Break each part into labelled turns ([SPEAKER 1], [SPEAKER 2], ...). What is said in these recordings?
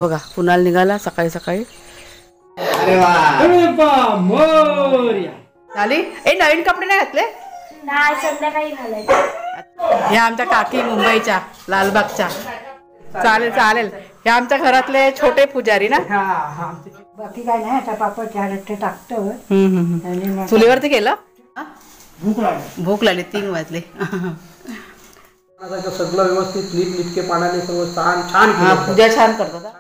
[SPEAKER 1] बघा कुणाल निघाला सकाळी सकाळी.
[SPEAKER 2] अरे वा मोरया
[SPEAKER 1] झाली. ए नवीन कपडे नाही घातले?
[SPEAKER 3] नाही, संध्याकाळी घालायचे.
[SPEAKER 1] ह्या आमच्या काकी मुंबईच्या लालबागच्या. चालेल चालेल. हे आमच्या घरातले छोटे पुजारी ना.
[SPEAKER 4] बाकी काय नाही, आता पापड ते टाकतो.
[SPEAKER 1] चुलीवरती केलं.
[SPEAKER 4] भूक लागली
[SPEAKER 1] 3 वाजले.
[SPEAKER 2] सगळं व्यवस्थित नीट निटके पाण्याने सगळं छान
[SPEAKER 1] पूजा छान करतात.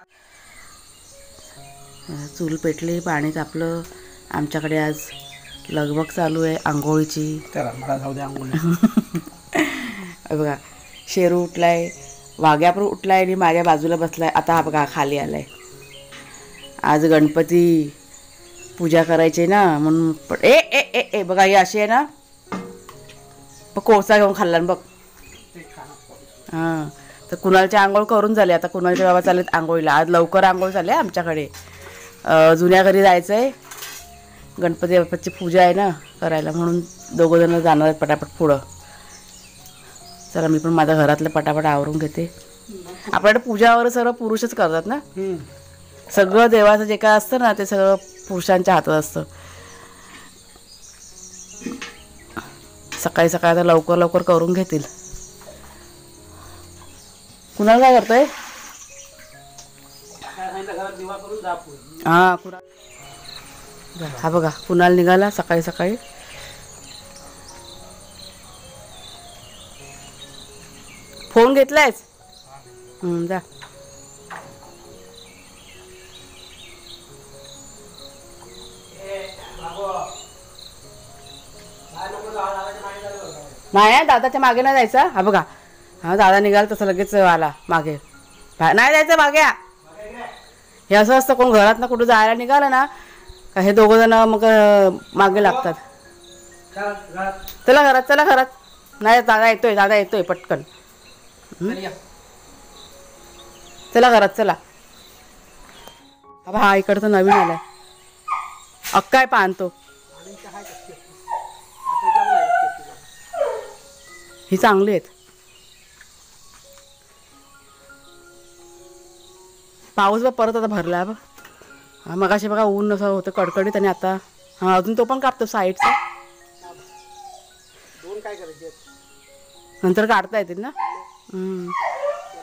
[SPEAKER 1] चूल पेटली, पाणी तापलं. आमच्याकडे आज लगबग चालू आहे आंघोळीची.
[SPEAKER 2] जाऊ दे आंघोळी.
[SPEAKER 1] बघा शेरू उठलाय, वाघ्या पण उठलाय आणि माझ्या बाजूला बसलाय. आता हा बघा खाली आलाय. आज गणपती पूजा करायची ना म्हणून. ए ए ए ए बघा ही अशी आहे ना. कोळसा घेऊन खाल्ला बघ. हां तर कुणालची आंघोळ करून झाली. आता कुणालचे बाबा चालेत आंघोळीला. आज लवकर आंघोळ झाली आमच्याकडे. जुन्या घरी जायचं आहे, गणपती बाप्पाची पूजा आहे ना करायला, म्हणून दोघं जण जाणार आहेत पटापट पुढं. चला मी पण माझ्या घरातलं पटापट आवरून घेते. आपल्याकडे पूजा वगैरे सर्व पुरुषच करतात ना. सगळं देवाचं जे काय असतं ना ते सगळं पुरुषांच्या हातात असतं. सकाळी सकाळी आता लवकर लवकर करून घेतील. कुणाला काय करतोय? हा कुणाल. हा बघा कुणाल निघाला सकाळी सकाळी. फोन घेतलायस? जा. नाही दादाच्या मागे नाही जायचं. हा बघा हा दादा निघाला तसं लगेच आला मागे. नाही जायचं मागे. हे असं असतं कोण घरात ना कुठं जायला निघालं ना का हे दोघं जण मग मागे लागतात. चला घरात चला घरात. नाही दादा येतोय पटकन. चला घरात चला. हा इकडं तर नवीन आलाय. अक्काय पाहतो. ही चांगली आहेत. पाऊस बघ परत आता भरला बघ. हा मगाशी बघा ऊन असं होतं कडकडीत आणि आता हा अजून तो पण कापतो साईडचा. नंतर काढता येतील ना.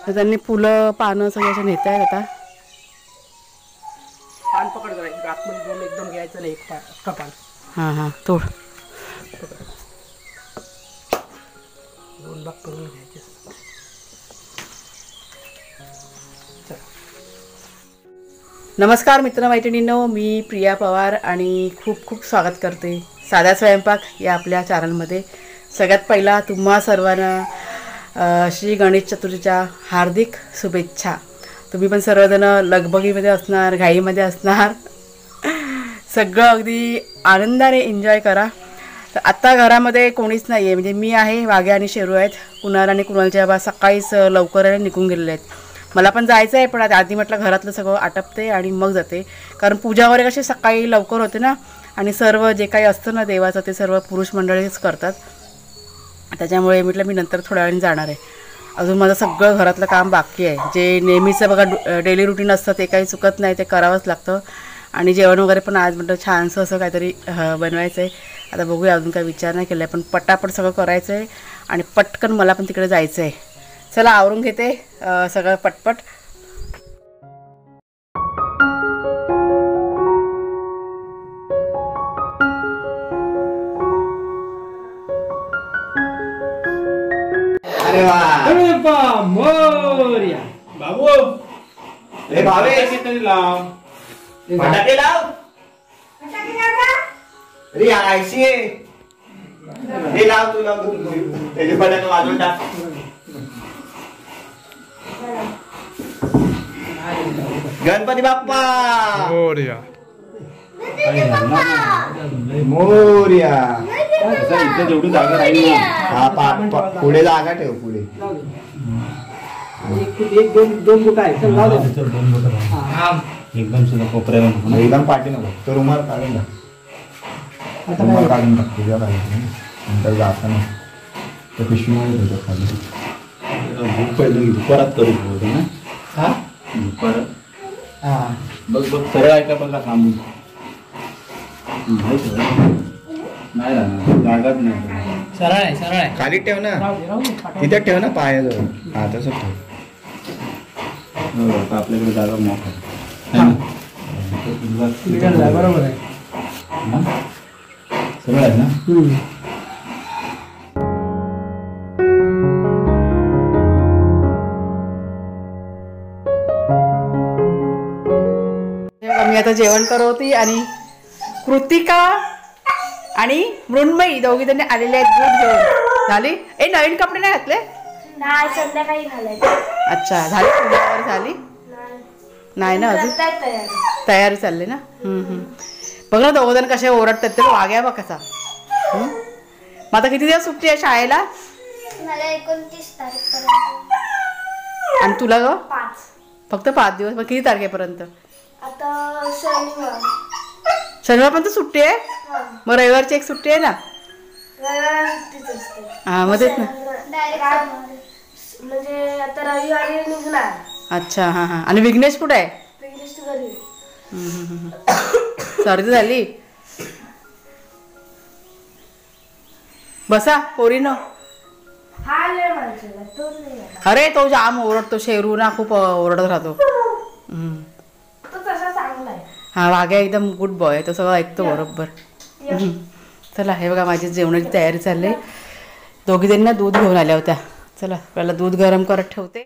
[SPEAKER 1] तर त्यांनी फुलं पानं सगळी असे नेत आहेत आता.
[SPEAKER 2] पान पकड करायचं आतमध्ये जाऊन एकदम घ्यायचं नाही. एक पान.
[SPEAKER 1] हां तोड.
[SPEAKER 2] दोन भाग करून घ्यायचे.
[SPEAKER 1] नमस्कार मित्रमैत्रिणींनो, मी प्रिया पवार आणि खूप खूप स्वागत करते साधा स्वयंपाक या आपल्या चॅनलमध्ये. सगळ्यात पहिला तुम्हा सर्वांना श्री गणेश चतुर्थीच्या हार्दिक शुभेच्छा. तुम्ही पण सर्वजण लगबगीमध्ये असणार, घाईमध्ये असणार. सगळं अगदी आनंदाने एन्जॉय करा. तर आत्ता घरामध्ये कोणीच नाही आहे, म्हणजे मी आहे, वाघ्या आणि शेरू आहेत. कुणाल आणि कुणालच्या बाबा सकाळीच लवकर निघून गेलेले आहेत. मला पण जायचं आहे पण आधी म्हटलं घरातलं सगळं आटपते आणि मग जाते. कारण पूजा वगैरे कशी सकाळी लवकर होते ना आणि सर्व जे काही असतं ना देवाचं ते सर्व पुरुष मंडळीच करतात. त्याच्यामुळे म्हटलं मी नंतर थोड्या वेळाने जाणार आहे. अजून माझं सगळं घरातलं काम बाकी आहे. जे नेहमीचं बघा डेली रुटीन असतं ते काही चुकत नाही, ते करावंच लागतं. आणि जेवण वगैरे पण आज म्हटलं छानसं असं काहीतरी बनवायचं आहे. आता बघूया, अजून काही विचार नाही केला आहे, पण पटापट सगळं करायचं आहे आणि पटकन मला पण तिकडे जायचं आहे. चला आवरून घेते सगळं पटपट.
[SPEAKER 2] अरे वा मोरया बाबू. अरे भावे लाव फटाके लाव. अरे आयशी हे लाव तू लाव त्याचे फटाके वाजवून टाक. गणपती बाप्पा मोरया मोरया. इथे जेवढी जागा राहील ना पुढे जागा ठेव. पुढे
[SPEAKER 4] एक दोन बुटा आहे. चल लाव दे.
[SPEAKER 2] एकदम सुद्धा कोपऱ्यावर एकदम पाठी नको. तो रुमाल काढून टाक. रुमाल काढून टाक तुझ्या काढायचं नंतर जाताना त्या पिशवीमध्ये ठेवतो खाली. भूक पडली की दुपारात करू ना. हा दुपारात बघ बघ सरळ आहे का बघा थांबून. नाही राहणार जागाच नाही.
[SPEAKER 5] सरळ आहे सरळ आहे.
[SPEAKER 2] खाली ठेव ना, तिथे ठेव ना पायाजवळ. हा तसं ठेव. हो आता आपल्याकडे जागा मोठा
[SPEAKER 5] बरोबर आहे.
[SPEAKER 2] सरळ आहे ना.
[SPEAKER 1] मी आता जेवण करवती आणि कृतिका आणि मृण्मयी दोघी जणी आलेले आहेत दूध घेऊन. झाली नवीन कपडे नाही घातले?
[SPEAKER 3] नाही संध्याकाळी घालायचं.
[SPEAKER 1] अच्छा झाली पूजा झाली नाही ना अजून तयारी चालली ना. बघ ना दोघं जण कसे ओरडतात ते वाग्या बघ कसा. मग आता किती दिवस सुट्टी आहे शाळेला?
[SPEAKER 3] मला 29 तारखेपर्यंत.
[SPEAKER 1] आणि तुला ग?
[SPEAKER 3] 5.
[SPEAKER 1] फक्त 5 दिवस. मग किती तारखेपर्यंत?
[SPEAKER 3] आता शनिवार.
[SPEAKER 1] शनिवार पण तर सुट्टी आहे. मग रविवारची एक सुट्टी आहे ना.
[SPEAKER 3] रविवार सुट्टीच असते.
[SPEAKER 1] हा मग तेच ना.
[SPEAKER 3] म्हणजे आता रविवारी निघणार.
[SPEAKER 1] अच्छा हा हा. आणि विघ्नेश कुठे आहे?
[SPEAKER 3] विघ्नेश घरी.
[SPEAKER 1] सर्दी झाली. बसा पोरीनो.
[SPEAKER 3] हा लय माणसाला तो नाही.
[SPEAKER 1] अरे तो जाम ओरडतो. शेरू ना खूप ओरडत राहतो.
[SPEAKER 3] तो तसा चांगला आहे.
[SPEAKER 1] हा वाघ्या एकदम गुड बॉय आहे. तो सगळं ऐकतो बरोबर. चला हे बघा माझी जेवणाची तयारी चालली. दोघी जणींना दूध घेऊन आल्या होत्या. चला पहिला दूध गरम करत ठेवते.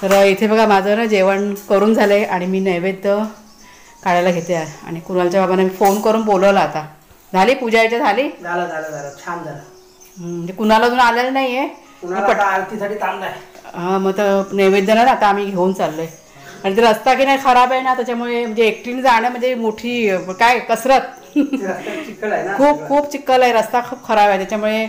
[SPEAKER 1] तर इथे बघा माझं ना जेवण करून झालंय आणि मी नैवेद्य काढायला घेते आहे. आणि कुणालच्या बाबांना मी फोन करून बोलवला. आता झाली पूजा याच्या झाली.
[SPEAKER 5] झालं झालं झालं छान झालं.
[SPEAKER 1] म्हणजे कुणाला अजून आलेलं नाहीये.
[SPEAKER 5] आरतीसाठी थांबलाय.
[SPEAKER 1] हा मग तर नैवेद्य ना आता आम्ही घेऊन चाललोय. आणि ते रस्ता की नाही खराब आहे ना त्याच्यामुळे म्हणजे एकटीने जाणं म्हणजे मोठी काय कसरत.
[SPEAKER 5] चिखल आहे ना.
[SPEAKER 1] खूप खूप चिखल आहे. रस्ता खूप खराब आहे त्याच्यामुळे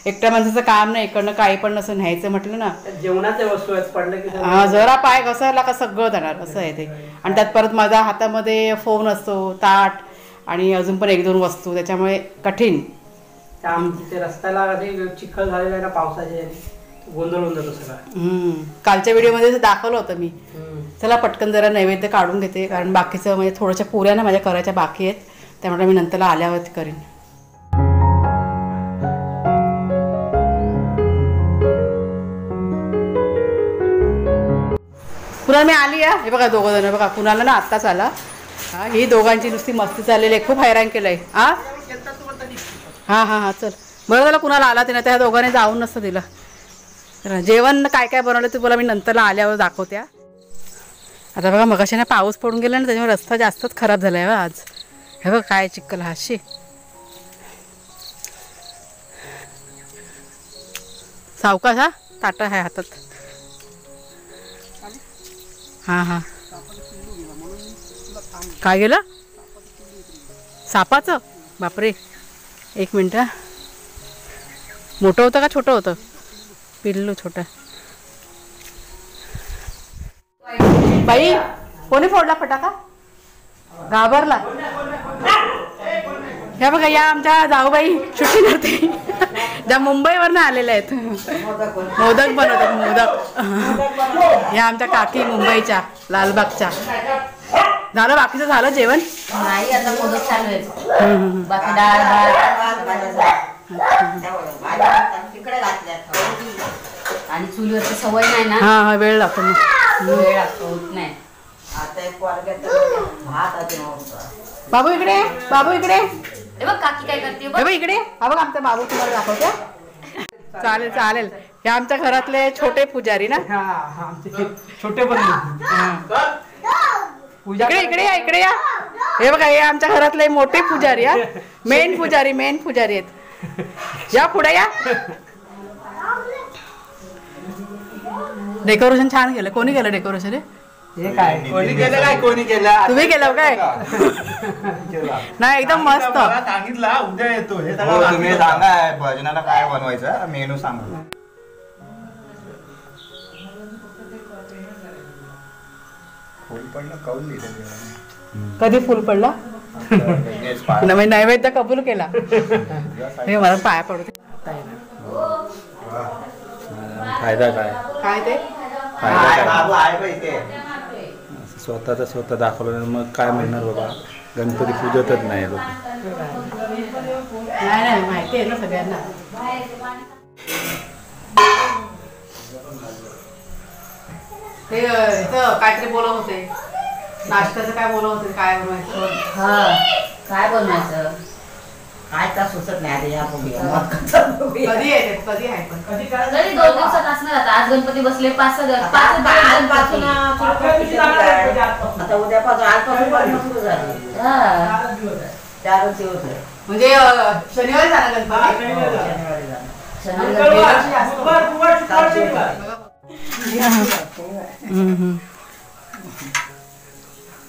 [SPEAKER 1] एकट्या माणसाचं काम नाही. इकडनं काही पण नसं न्यायचं म्हटलं ना.
[SPEAKER 5] जेवणाच्या वस्तू आहेत पडलं की
[SPEAKER 1] हा जरा पाय घसरला का सगळं जाणार असं आहे ते. आणि त्यात परत माझ्या हातामध्ये फोन असतो ताट आणि अजून पण 1-2 वस्तू त्याच्यामुळे कठीण.
[SPEAKER 5] ते रस्त्याला चिखल झालेला आहे ना पावसाचे गोंधळ होऊन जातो सगळा.
[SPEAKER 1] कालच्या व्हिडिओमध्ये दाखवलं होतं मी. चला पटकन जरा नैवेद्य काढून घेते कारण बाकीचं म्हणजे थोड्याशा पुऱ्या ना माझ्या करायच्या बाकी आहेत. त्यामुळे मी नंतरला आल्यावरती करीन. कुणाल मी आली आहे. हे बघा दोघं जण बघा. कुणाला ना आत्ताच आला. हा ही दोघांची नुसती मस्ती चाललेली आहे. खूप हैराण केलंय. हा हा हा हा चल बरं झालं कुणाला आला तिने. त्या दोघांनी जाऊन नसतं दिलं. जेवण काय काय बनवलं ते बोला मी नंतरला आल्यावर दाखवते. आता बघा मगाशी ना पाऊस पडून गेला ना त्याच्यामुळे रस्ता जास्तच खराब झाला आहे आज. हे बघ काय चिखल हाशी. सावकाश हा ताटा आहे हातात. हां हां काय गेलं? सापाचं? बापरे 1 मिनटं. मोठं होतं का छोटं होतं? पिल्लू छोटा. बाई कोणी फोडला फटाका? घाबरला. ह्या बघा या आमच्या जाऊबाई सुट्टी करते. ज्या मुंबईवरनं आलेल्या आहेत. मोदक बनवतात मोदक. ह्या आमच्या काकी मुंबईच्या लालबागच्या. झालं बाकीचं झालं जेवण?
[SPEAKER 6] नाही आता मोदक चालू आहे. बाकी डाळ भात तिकडे घातल्यात. आणि चुलीवरची सवय नाही ना.
[SPEAKER 1] हा हा वेळ लागतो मग.
[SPEAKER 6] वेळ लागतो होत नाही. आता एक भात
[SPEAKER 1] बाबू इकडे बाबू इकडे.
[SPEAKER 6] हे बघ काकी काय करते
[SPEAKER 1] हे बघ इकडे. हा बघ आमचा बाबू तुम्हाला दाखवते. चालेल चालेल. हे आमच्या घरातले छोटे पुजारी ना.
[SPEAKER 5] छोटे पण
[SPEAKER 1] इकडे इकडे या इकडे या. हे बघा हे आमच्या घरातले मोठे पुजारी. हा मेन पुजारी आहेत. या पुढे या. डेकोरेशन छान केलं. कोणी केलं डेकोरेशन?
[SPEAKER 5] हे काय कोणी केलं काय कोणी केलं?
[SPEAKER 1] तुम्ही केलं काय? नाही एकदम मस्त.
[SPEAKER 2] सांगितलं उद्या येतो. हे तुम्ही सांगा भजनाला काय बनवायचं मेनू सांगा. फुल पडलं कौल दिलं देवाने.
[SPEAKER 1] कधी फुल पडला
[SPEAKER 2] यज्ञेश पाय.
[SPEAKER 1] नवीन नैवेद्य कबूल केला. हे मला पाया पडते.
[SPEAKER 7] फायदा काय?
[SPEAKER 1] काय ते
[SPEAKER 7] फायदा काय? स्वतःचा स्वतः दाखवलं मग काय म्हणणार बाबा, गणपती पूजतच नाही लोक.
[SPEAKER 1] नाही नाही माहिती आहे ना सगळ्यांना. ते काहीतरी बोलत होते, नाश्त्याचं काय बोलत होते, काय बनवायचं.
[SPEAKER 6] हा काय बनवायचं काय का सुचत नाही. आता या बघूया
[SPEAKER 1] कधी आहे ते, कधी आहे पण कधी काय
[SPEAKER 6] तरी 2 दिवसात असणार. आता आज गणपती बसले 5-6 दिवस. आता उद्यापासून आजपासून सुरू झाले. 4 दिवस
[SPEAKER 1] म्हणजे शनिवारी जाणार गणपती.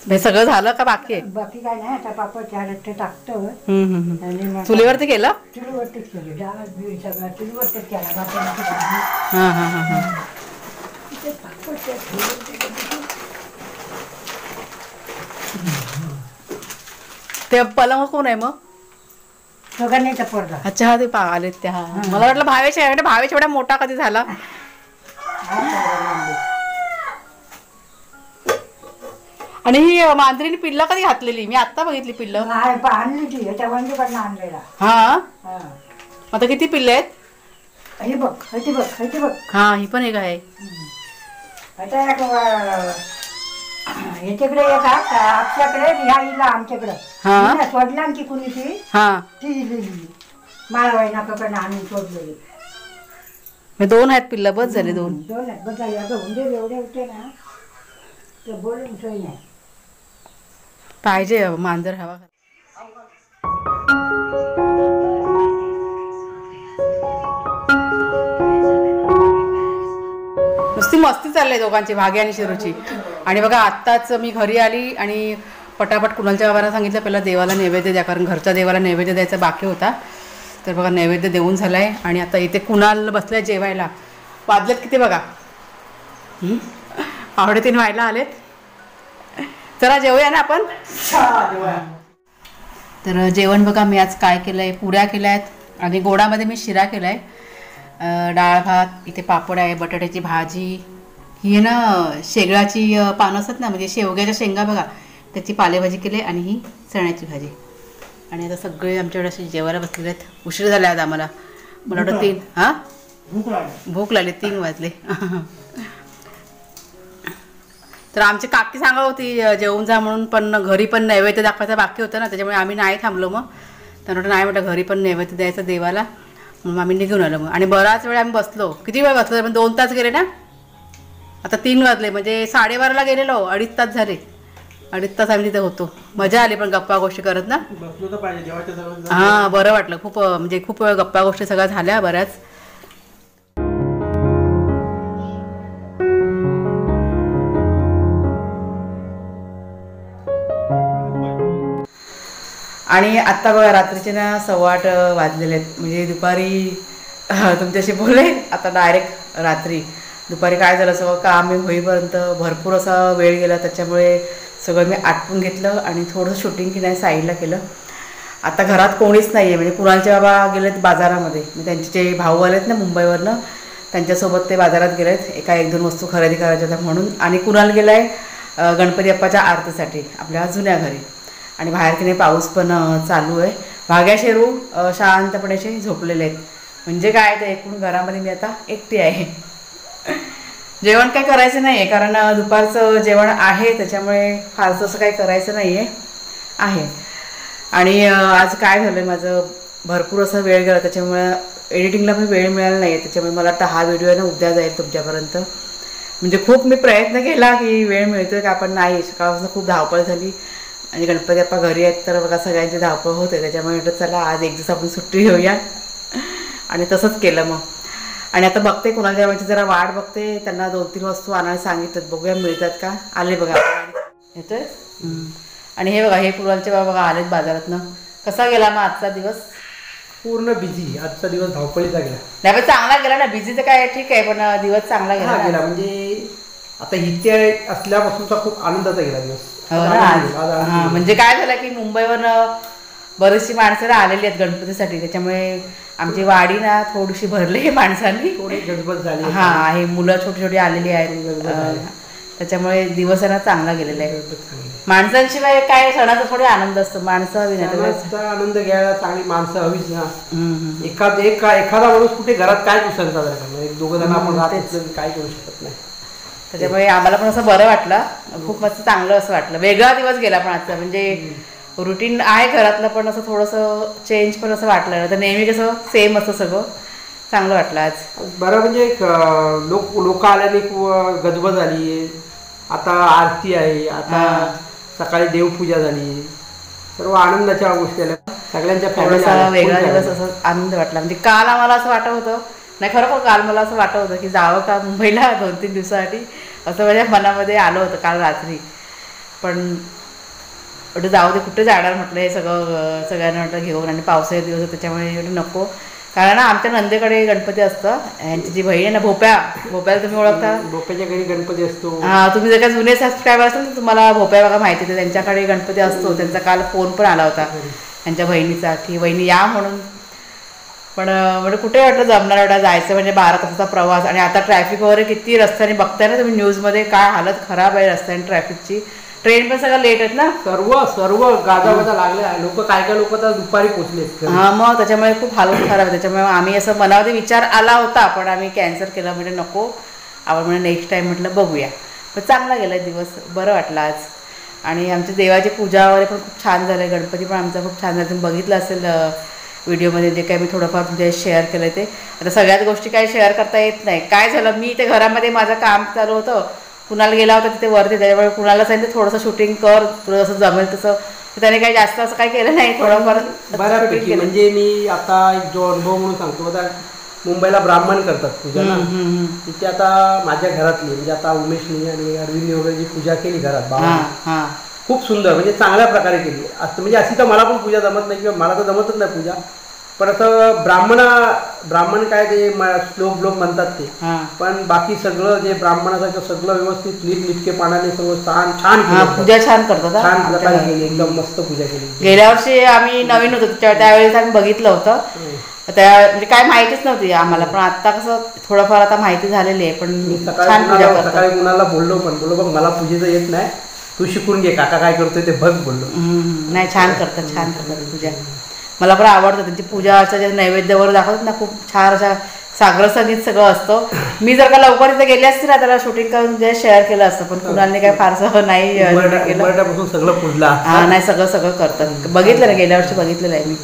[SPEAKER 1] हे सगळं झालं का बाकी आहे?
[SPEAKER 4] बाकी काय नाही, आता पापड चार ते टाकतो आणि मग
[SPEAKER 1] चुलीवरती केलं.
[SPEAKER 4] चुलीवरतीच केली. डाळ बीळ सगळं चुलीवरतीच केला.
[SPEAKER 1] हां हां हां हां. ते पलंग कोण आहे मग?
[SPEAKER 4] सगळ्यांनीचा पडला.
[SPEAKER 1] अच्छा हा ते आलेत त्या. मला वाटलं भावेश आहे. म्हणजे भावेश एवढा मोठा कधी झाला. आणि ही मांजरीने पिल्ला कधी घातलेली? मी आता बघितली पिल्लं.
[SPEAKER 4] आणली ती ह्याच्या वंजीकडनं आणलेला.
[SPEAKER 1] हा
[SPEAKER 4] हा.
[SPEAKER 1] आता किती पिल्ले आहेत?
[SPEAKER 4] हे बघ, हे बघ, हे बघ.
[SPEAKER 1] हा ही पण एक आहे.
[SPEAKER 4] आता याच्याकडे एक आपल्याकडे ह्या इला आमच्याकडं
[SPEAKER 1] हा.
[SPEAKER 4] सोडला की कुणी ती
[SPEAKER 1] हा
[SPEAKER 4] ती दिलेली माळवाईनाकडनं आणून सोडलेली.
[SPEAKER 1] 2 आहेत पिल्ला, बस झाले 2.
[SPEAKER 4] 2 आहेत बघा. अगं हुंदे एवढे होते ना ते बोलून सोय नाही.
[SPEAKER 1] पाहिजे मांजर हवा. नुसती मस्ती चालली आहे दोघांची, भाग्य आणि शिरूची. आणि बघा आत्ताच मी घरी आली आणि पटापट कुणालच्या बाबांना सांगितलं पहिला देवाला नैवेद्य द्या, कारण घरच्या देवाला नैवेद्य द्यायचा बाकी होता. तर बघा नैवेद्य देऊन झाला आहे. आणि आता इथे कुणाल बसलाय जेवायला. वाजलेत किती बघा, 3:30 व्हायला आलेत. चला जेवूया ना आपण. तर जेवण बघा मी आज काय केलं आहे, पुऱ्या केल्या आहेत आणि गोडामध्ये मी शिरा केला आहे, डाळ भात, इथे पापड आहे, बटाट्याची भाजी, ही आहे ना शेगळाची पानं असतात ना, म्हणजे शेवग्याच्या शेंगा बघा त्याची पालेभाजी केली, आणि ही चण्याची भाजी. आणि आता सगळे आमच्याकडे असे जेवायला बसलेले आहेत. उशीर झाला आज आम्हाला. मला वाटतं 3 हां भूक लागली. 3 वाजले. तर आमची काकी सांगत होती जेवून जा म्हणून, पण घरी पण नैवेद्य दाखवायचं बाकी होतं ना, त्याच्यामुळे आम्ही नाही थांबलो. मग त्यांना नाही म्हटलं घरी पण नैवेद्य द्यायचं देवाला, म्हणून आम्ही निघून आलो. मग आणि बराच वेळ आम्ही बसलो. किती वेळ बसलो? पण 2 तास गेले ना. आता 3 वाजले, म्हणजे 12:30ला गेलेलो. 2.5 तास झाले. 2.5 तास आम्ही तिथे होतो. मजा आली पण गप्पा गोष्टी करत ना. हां बरं वाटलं खूप. म्हणजे खूप वेळ गप्पा गोष्टी सगळ्या झाल्या बऱ्याच. आणि आत्ता बघा रात्रीचे ना 8:15 वाजलेले आहेत. म्हणजे दुपारी तुमच्याशी बोलले, आता डायरेक्ट रात्री. दुपारी काय झालं, सगळं काम मी होईपर्यंत भरपूर असा वेळ गेला, त्याच्यामुळे सगळं मी आटपून घेतलं आणि थोडंसं शूटिंग की नाही साईडला केलं. आता घरात कोणीच नाही आहे. म्हणजे कुणालचे बाबा गेलेत बाजारामध्ये. म्हणजे त्यांचे जे भाऊ आलेत ना मुंबईवरनं, त्यांच्यासोबत ते बाजारात गेलेत. 1-2 वस्तू खरेदी करायच्या होत्या म्हणून. आणि कुणाल गेला आहे गणपती बाप्पाच्या आरतीसाठी आपल्या जुन्या घरी. आणि बाहेर की नाही पाऊस पण चालू आहे. भाग्या शेरू शांतपणे झोपलेले आहेत. म्हणजे काय ते एकूण घरामध्ये मी आता एकटी आहे. जेवण काय करायचं नाही आहे, कारण दुपारचं जेवण आहे, त्याच्यामुळे फारसं असं काही करायचं नाही आहे. आणि आज काय झालं, माझं भरपूर असा वेळ गेला, त्याच्यामुळे एडिटिंगला पण वेळ मिळाला नाही आहे. त्याच्यामुळे मला वाटतं हा व्हिडिओ ना उद्या जाईल तुमच्यापर्यंत. म्हणजे खूप मी प्रयत्न केला की वेळ मिळतो का, आपण नाही. सकाळपासून खूप धावपळ झाली आणि गणपती बाप्पा घरी आहेत, तर बघा सगळ्यांची धावपळ होते. त्याच्यामुळे म्हटलं चला आज एक दिवस आपण सुट्टी घेऊया, आणि तसंच केलं मग. आणि आता बघते कुणाच्या जेवणाची जरा वाट बघते. त्यांना 2-3 वस्तू आणायला सांगितलं, बघूया मिळतात का. आले बघा येतोय. आणि हे बघा हे कुणालचे बाबा बघा आलेत बाजारातनं. कसा गेला मग आजचा दिवस?
[SPEAKER 5] पूर्ण बिझी. आजचा दिवस धावपळीचा गेला.
[SPEAKER 1] नाही पण चांगला गेला ना. बिझीचं काय ठीक आहे, पण दिवस चांगला गेला
[SPEAKER 5] गेला. म्हणजे आता इथे असल्यापासूनचा खूप आनंदाचा गेला दिवस.
[SPEAKER 1] हो
[SPEAKER 5] आज
[SPEAKER 1] ना,
[SPEAKER 5] आनंद
[SPEAKER 1] आज
[SPEAKER 5] गेला, आज आनंद
[SPEAKER 1] हां,
[SPEAKER 5] गेला.
[SPEAKER 1] म्हणजे काय झालं की मुंबईवरनं बरीचशी माणसं आलेली आहेत गणपतीसाठी, त्याच्यामुळे आमची वाडी ना थोडीशी भरली माणसांनी.
[SPEAKER 5] थोडी गजबज झाली.
[SPEAKER 1] हा आहे, मुलं छोटी छोटी आलेली आहेत त्याच्यामुळे दिवस आहे ना चांगला गेलेला आहे. माणसांशिवाय काय सणाचा थोडी आनंद असतो, माणसं हवी नाही तर
[SPEAKER 5] सणाचा आनंद घ्यायला चांगली माणसं हवीच ना.
[SPEAKER 1] हम्म.
[SPEAKER 5] एखादा माणूस कुठे घरात काय सण साजरा करणार, एक दोघं जण आपण राहत असलं की काय करू शकत नाही.
[SPEAKER 1] त्याच्यामुळे आम्हाला पण असं बरं वाटलं, खूप मस्त चांगलं असं वाटलं. वेगळा दिवस गेला पण आजचा, म्हणजे रुटीन आहे घरातलं पण असं थोडंसं चेंज पण असं वाटलं. तर नेहमी कसं सेम असं सगळं चांगलं वाटलं आज.
[SPEAKER 5] बरं म्हणजे लोक आल्याने गजबज झाली. आता आरती आहे, आता सकाळी देवपूजा झाली, सर्व आनंदाच्या गोष्टी आल्या. सगळ्यांच्या
[SPEAKER 1] थोडासा वेगळा दिवस असं आनंद वाटला. म्हणजे काल आम्हाला असं वाटत होतं, नाही खरोखर काल मला असं वाटत होतं की जावं का मुंबईला 2-3 दिवसासाठी, असं माझ्या मनामध्ये आलं होतं काल रात्री. पण जाऊ दे, कुठे जाणार म्हटलं, हे सगळ्यांना म्हटलं घेऊन, आणि पावसाचे दिवस त्याच्यामुळे नको. कारण ना आमच्या नंदेकडे गणपती असतं, यांची जी बहीण आहे ना भोप्याला तुम्ही ओळखता,
[SPEAKER 5] भोप्याच्या घरी गणपती असतो.
[SPEAKER 1] हां, तुम्ही जर का जुने सबस्क्रायबर असाल तर तुम्हाला भोप्या बघा माहिती आहे, त्यांच्याकडे गणपती असतो. त्यांचा काल फोन पण आला होता त्यांच्या बहिणीचा की बहिणी या म्हणून. पण म्हणजे कुठे वाटलं जमणार एवढा जायचं, म्हणजे 12 तासाचा प्रवास, आणि आता ट्रॅफिक वगैरे किती रस्त्याने बघताय ना तुम्ही न्यूजमध्ये, काय हालत खराब आहे रस्त्याने ट्रॅफिकची. ट्रेन पण सगळं लेट आहेत ना,
[SPEAKER 5] सर्व गाजावाजा लागले. लोक काय लोक तर दुपारी पोहोचले.
[SPEAKER 1] हां, मग त्याच्यामुळे खूप हालत खराब आहे. त्याच्यामुळे आम्ही असं मनामध्ये विचार आला होता, पण आम्ही कॅन्सल केला, म्हणजे नको आपण म्हणजे नेक्स्ट टाईम म्हटलं बघूया. पण चांगला गेला दिवस, बरं वाटलं आज. आणि आमची देवाची पूजा वगैरे पण खूप छान झालं, गणपती पण आमचा खूप छान झाला. तुम्ही बघितलं असेल व्हिडिओमध्ये जे काय मी थोडंफार म्हणजे शेअर केलं ते. आता सगळ्याच गोष्टी काय शेअर करता येत नाही. काय झालं, मी ते घरामध्ये माझं काम चालू होतं, कुणाला गेला होता तिथे वरती, त्याच्यामुळे कुणाला सांगितलं थोडंसं शूटिंग कर, तुला जसं जमेल तसं. त्याने काही जास्त असं काही केलं नाही, थोडंफार
[SPEAKER 5] बऱ्यापैकी. म्हणजे मी आता एक जो अनुभव म्हणून सांगतो, आता मुंबईला ब्राह्मण करतात पूजा ना, तिथे आता माझ्या घरातली म्हणजे आता उमेशनी आणि अरविंदनी वगैरे जी पूजा केली घरात बाबा, खूप सुंदर, म्हणजे चांगल्या प्रकारे केली असतं. म्हणजे अशी तर मला पण पूजा जमत नाही, किंवा मला तर जमतच नाही पूजा, पण असं ब्राह्मण काय ते श्लोक म्हणतात ते, पण बाकी सगळं जे ब्राह्मणाचं सगळं व्यवस्थित नीटनेटकेपणाने सगळं छान
[SPEAKER 1] पूजा छान करतात,
[SPEAKER 5] छान प्रकारे केली, एकदम मस्त पूजा केली.
[SPEAKER 1] गेल्या वर्षी आम्ही नवीन होतो त्यावेळेस आम्ही बघितलं होतं, त्या म्हणजे काय माहितीच नव्हती आम्हाला, पण आता कसं थोडंफार आता माहिती झालेली आहे. पण
[SPEAKER 5] सकाळी कुणाला बोललो बघ मला पूजेचं येत नाही, तू शिकून घे, काका काय करतोय ते बघ बोललो.
[SPEAKER 1] नाही, छान करतात पूजा. मला पण आवडतं त्यांची पूजाचं जे नैवेद्यावर दाखवतात ना, खूप छान अशा सागर संगीत सगळं असतं. मी जर का लवकर तिथे गेले असते ना, त्याला शूटिंग करून जे शेअर केलं असतं, पण कुणाला काय फारसं नाही केलं.
[SPEAKER 5] सगळं पूजला.
[SPEAKER 1] हां, नाही सगळं करतात. बघितलं ना, गेल्या वर्षी बघितलेलं आहे मी.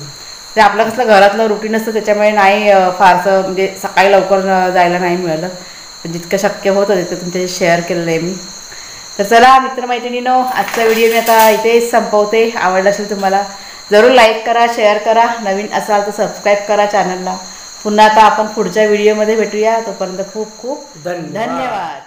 [SPEAKER 1] ते आपलं कसलं घरातलं रुटीन असतं, त्याच्यामुळे नाही फारसं म्हणजे सकाळी लवकर जायला नाही मिळालं. जितकं शक्य होतं तिथं तुमच्याशी शेअर केलेलं आहे मी. तर चला मित्रमैत्रिणींनो, आजचा व्हिडिओ मी आता इथेच संपवते. आवडला असेल तुम्हाला जरूर लाईक करा, शेअर करा, नवीन असाल तर सबस्क्राईब करा चॅनलला. पुन्हा आता आपण पुढच्या व्हिडिओमध्ये भेटूया. तोपर्यंत खूप खूप धन्यवाद.